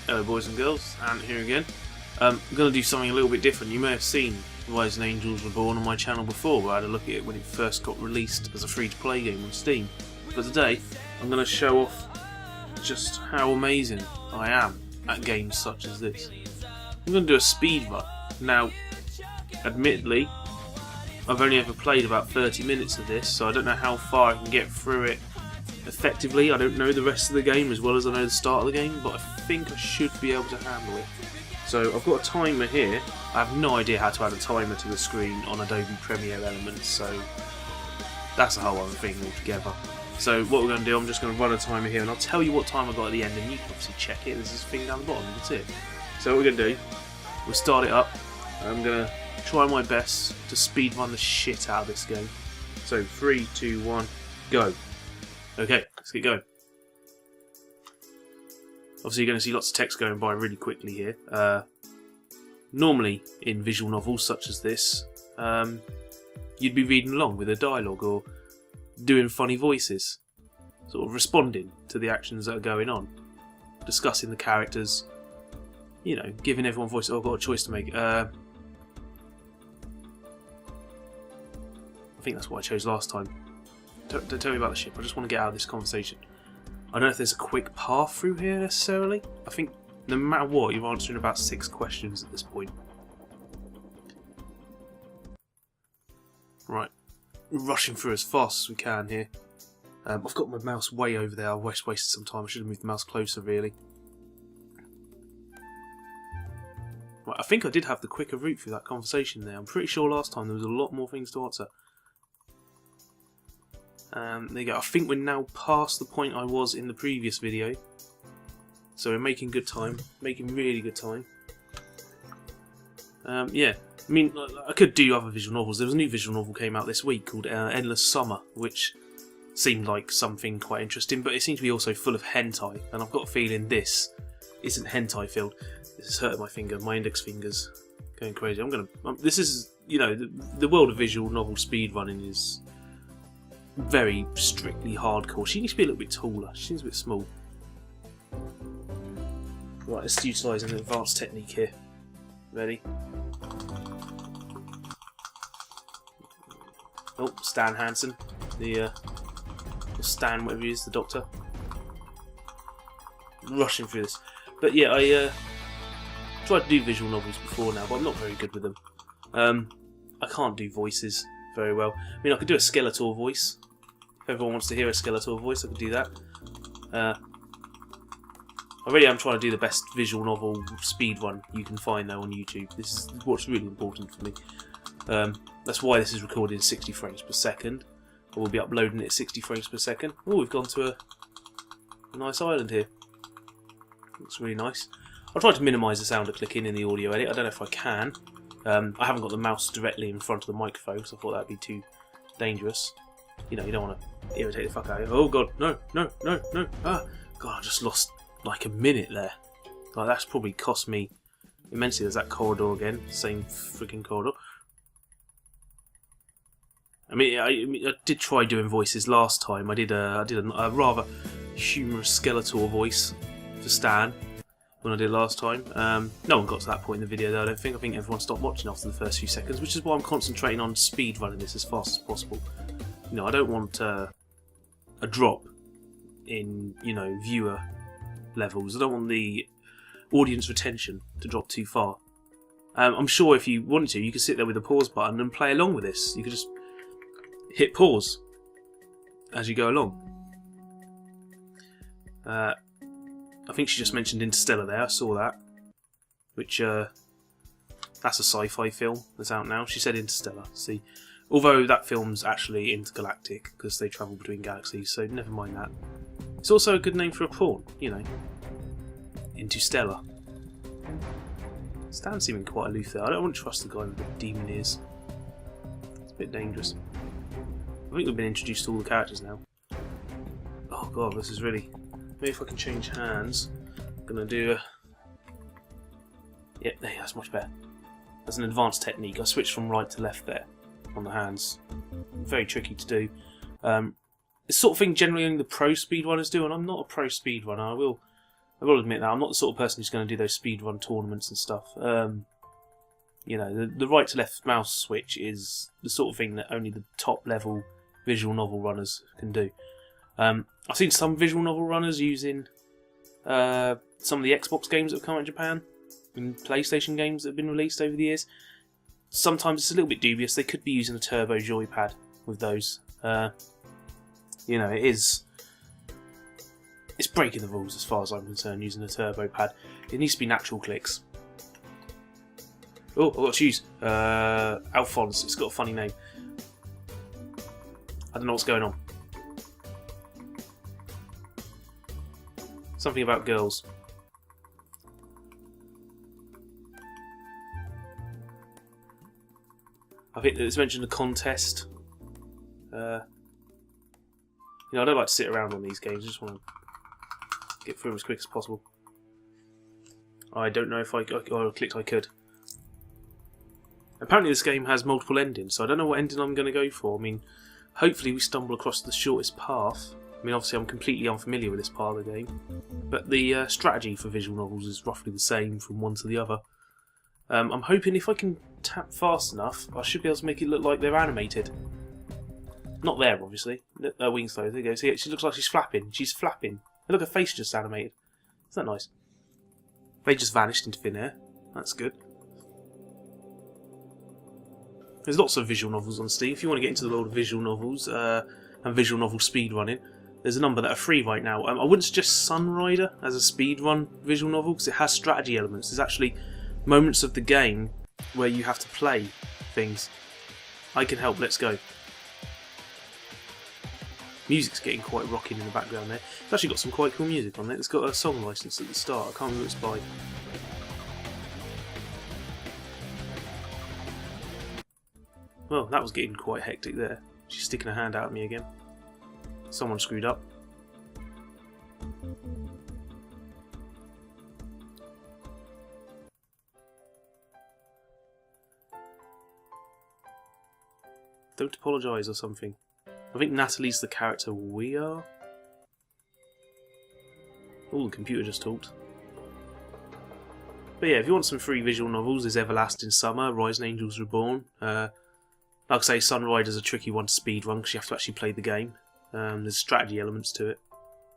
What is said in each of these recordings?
Hello boys and girls, Ant here again. I'm going to do something a little bit different. You may have seen Rising Angels Reborn on my channel before, where I had a look at it when it first got released as a free-to-play game on Steam. But today, I'm going to show off just how amazing I am at games such as this. I'm going to do a speedrun. Now, admittedly, I've only ever played about 30 minutes of this, so I don't know how far I can get through it effectively. I don't know the rest of the game as well as I know the start of the game, but I think I should be able to handle it. So I've got a timer here. I have no idea how to add a timer to the screen on Adobe Premiere Elements, so that's a whole other thing altogether. So what we're going to do, I'm just going to run a timer here and I'll tell you what time I got at the end, and you can obviously check it. There's this thing down the bottom, that's it. So what we're going to do, we'll start it up. I'm going to try my best to speedrun the shit out of this game. So 3, 2, 1, go. Okay, let's get going. Obviously you're going to see lots of text going by really quickly here. Normally in visual novels such as this, you'd be reading along with a dialogue or doing funny voices, sort of responding to the actions that are going on, discussing the characters, you know, giving everyone voice. Oh, I've got a choice to make. I think that's what I chose last time. Don't tell me about the ship, I just want to get out of this conversation. I don't know if there's a quick path through here necessarily. I think no matter what, you're answering about 6 questions at this point. Right, rushing through as fast as we can here. I've got my mouse way over there, I've wasted some time, I should have moved the mouse closer really. Right, I think I did have the quicker route through that conversation there. I'm pretty sure last time there was a lot more things to answer. There you go. I think we're now past the point I was in the previous video. So we're making good time. Making really good time. Yeah. I mean, I could do other visual novels. There was a new visual novel came out this week called Endless Summer, which seemed like something quite interesting, but it seems to be also full of hentai, and I've got a feeling this isn't hentai filled. This is hurting my finger. My index finger's going crazy. This is, you know, the world of visual novel speedrunning is very strictly hardcore. She needs to be a little bit taller. She seems a bit small. Right, let's utilise an advanced technique here. Ready? Oh, Stan Hansen. Or Stan, whatever he is, the doctor. Rushing through this. But yeah, I tried to do visual novels before now, but I'm not very good with them. I can't do voices very well. I mean, I could do a Skeletor voice. If everyone wants to hear a Skeletor voice, I could do that. I really am trying to do the best visual novel speedrun you can find though on YouTube. This is what's really important for me. That's why this is recorded in 60 frames per second. I will be uploading it at 60 frames per second. Oh, we've gone to a nice island here. Looks really nice. I'll try to minimise the sound of clicking in the audio edit. I don't know if I can. I haven't got the mouse directly in front of the microphone, so I thought that would be too dangerous. You know, you don't want to irritate the fuck out of you. Oh god, no, no, no, no. Ah, god, I just lost like a minute there. Like, that's probably cost me immensely. There's that corridor again, same freaking corridor. I mean, I did try doing voices last time. I did a rather humorous Skeletor voice for Stan when I did last time. No one got to that point in the video though, I don't think. I think everyone stopped watching after the first few seconds, which is why I'm concentrating on speedrunning this as fast as possible. You know, I don't want a drop in, you know, viewer levels. I don't want the audience retention to drop too far. I'm sure if you wanted to, you could sit there with a pause button and play along with this. You could just hit pause as you go along. I think she just mentioned Interstellar there, I saw that. Which, that's a sci-fi film that's out now. She said Interstellar, see. Although that film's actually intergalactic, because they travel between galaxies, so never mind that. It's also a good name for a prawn, you know. Interstellar. Stan's seeming quite aloof there. I don't want to trust the guy with the demon ears. It's a bit dangerous. I think we've been introduced to all the characters now. Oh god, this is really... Maybe if I can change hands. I'm going to do a... Yep, there, that's much better. That's an advanced technique. I switched from right to left there on the hands. Very tricky to do. It's the sort of thing generally only the pro speedrunners do, and I'm not a pro speedrunner. I will I've got to admit that I'm not the sort of person who's going to do those speedrun tournaments and stuff. You know, the right to left mouse switch is the sort of thing that only the top level visual novel runners can do. I've seen some visual novel runners using some of the Xbox games that have come out in Japan and PlayStation games that have been released over the years. Sometimes it's a little bit dubious. They could be using a turbo joypad with those. You know, it's breaking the rules as far as I'm concerned using a turbo pad. It needs to be natural clicks. Oh, I've got to choose. Alphonse, it's got a funny name. I don't know what's going on. Something about girls. I think it's mentioned a contest. You know, I don't like to sit around on these games. I just want to get through them as quick as possible. I don't know if I clicked I could. Apparently this game has multiple endings, so I don't know what ending I'm going to go for. I mean, hopefully we stumble across the shortest path. I mean, obviously I'm completely unfamiliar with this part of the game, but the strategy for visual novels is roughly the same from one to the other. I'm hoping if I can tap fast enough, I should be able to make it look like they're animated. Not there, obviously. Her wings though. There you go. See, she looks like she's flapping. She's flapping. Look, her face just animated. Isn't that nice? They just vanished into thin air. That's good. There's lots of visual novels on Steam. If you want to get into the world of visual novels and visual novel speedrunning, there's a number that are free right now. I wouldn't suggest Sunrider as a speedrun visual novel because it has strategy elements. There's actually moments of the game where you have to play things. I can help. Let's go. Music's getting quite rocking in the background there. It's actually got some quite cool music on it. It's got a song license at the start. I can't remember what it's by. Well, that was getting quite hectic there. She's sticking her hand out at me again. Someone screwed up. Don't apologise or something. I think Natalie's the character we are. Oh, the computer just talked. But yeah, if you want some free visual novels, there's Everlasting Summer, Rising Angels Reborn. Like I say, Sunrider's a tricky one to speedrun because you have to actually play the game. There's strategy elements to it,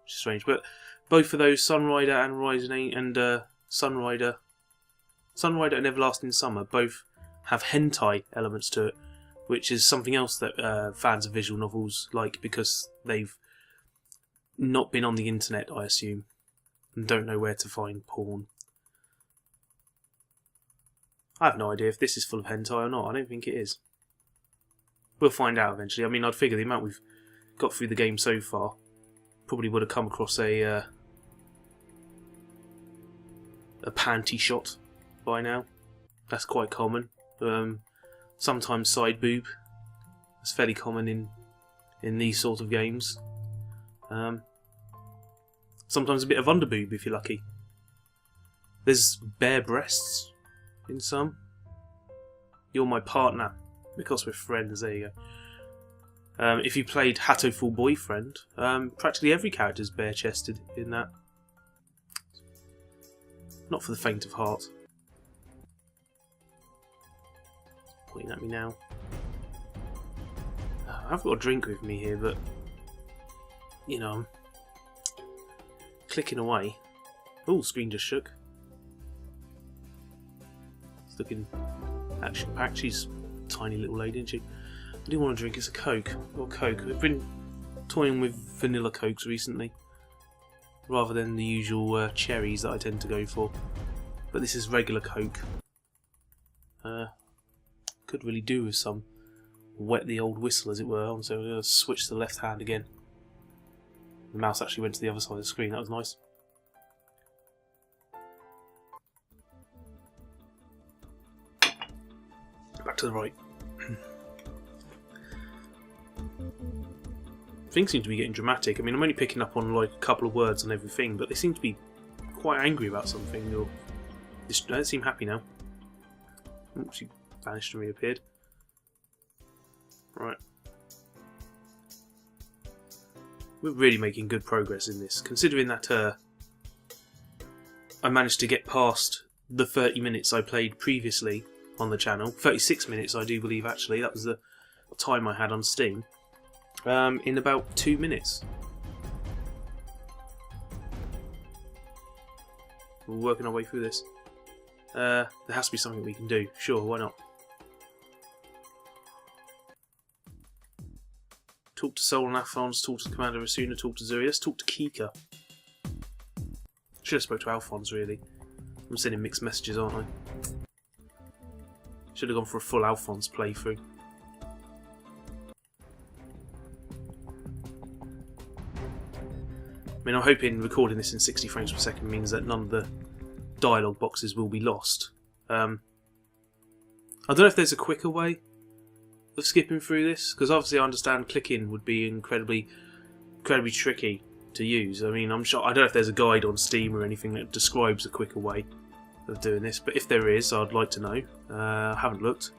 which is strange. But both of those, Sunrider and Sunrider and Everlasting Summer, both have hentai elements to it, which is something else that fans of visual novels like because they've not been on the internet, I assume, and don't know where to find porn. I have no idea if this is full of hentai or not. I don't think it is. We'll find out eventually. I mean, I'd figure the amount we've got through the game so far probably would have come across a panty shot by now. That's quite common. Sometimes side boob. It's fairly common in these sort of games. Sometimes a bit of underboob if you're lucky. There's bare breasts in some. You're my partner because we're friends. There you go. If you played Hatoful Boyfriend, practically every character is bare-chested in that. Not for the faint of heart. Pointing at me now. I've got a drink with me here, but you know, I'm clicking away. Oh, screen just shook. It's looking action-packed. She's a tiny little lady, isn't she? I do want to drink. It's a Coke. Or Coke. I've been toying with vanilla Cokes recently, rather than the usual cherries that I tend to go for. But this is regular Coke. Could really do with some wet the old whistle, as it were. So I'm going to switch to the left hand again. The mouse actually went to the other side of the screen. That was nice. Back to the right. Things seem to be getting dramatic. I mean, I'm only picking up on like a couple of words on everything, but they seem to be quite angry about something. Or they don't seem happy now. Oh, she vanished and reappeared. Right. We're really making good progress in this, considering that I managed to get past the 30 minutes I played previously on the channel. 36 minutes, I do believe, actually. That was the time I had on Steam. In about 2 minutes. We're working our way through this. There has to be something we can do. Sure, why not? Talk to Sol and Alphonse, talk to Commander Asuna, talk to Zuri. Let's talk to Kika. Should have spoke to Alphonse, really. I'm sending mixed messages, aren't I? Should have gone for a full Alphonse playthrough. I mean, I'm hoping recording this in 60 frames per second means that none of the dialogue boxes will be lost. I don't know if there's a quicker way of skipping through this, because obviously I understand clicking would be incredibly tricky to use. I mean, I don't know if there's a guide on Steam or anything that describes a quicker way of doing this, but if there is, I'd like to know. I haven't looked.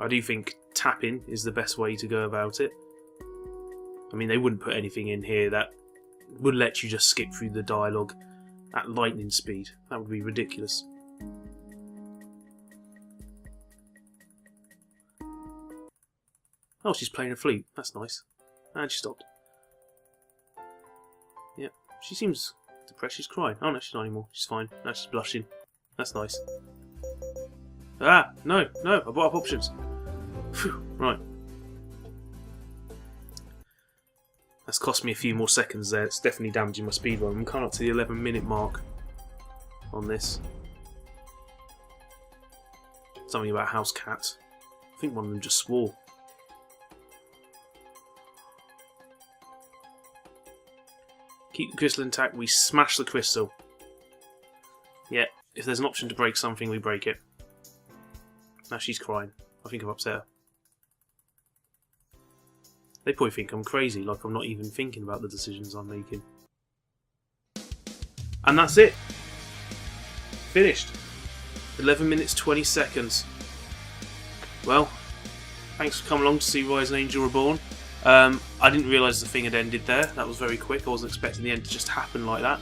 I do think tapping is the best way to go about it. I mean, they wouldn't put anything in here that would let you just skip through the dialogue at lightning speed. That would be ridiculous. Oh, she's playing a flute. That's nice. And she stopped. Yep. She seems depressed. She's crying. Oh no, she's not anymore. She's fine. Now she's blushing. That's nice. Ah! No! No! I brought up options. Phew. Right. That's cost me a few more seconds there. It's definitely damaging my speedrun. I'm coming up to the 11-minute mark on this. Something about house cats. I think one of them just swore. Keep the crystal intact, we smash the crystal. Yeah, if there's an option to break something, we break it. Now she's crying. I think I've upset her. They probably think I'm crazy, like I'm not even thinking about the decisions I'm making. And that's it. Finished. 11 minutes 20 seconds. Well, thanks for coming along to see Rising Angels Reborn. I didn't realise the thing had ended there. That was very quick. I wasn't expecting the end to just happen like that.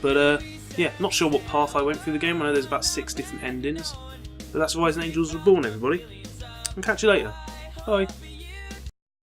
But yeah, not sure what path I went through the game. I know there's about 6 different endings. But that's Rising Angels Reborn, everybody. I'll catch you later. Bye.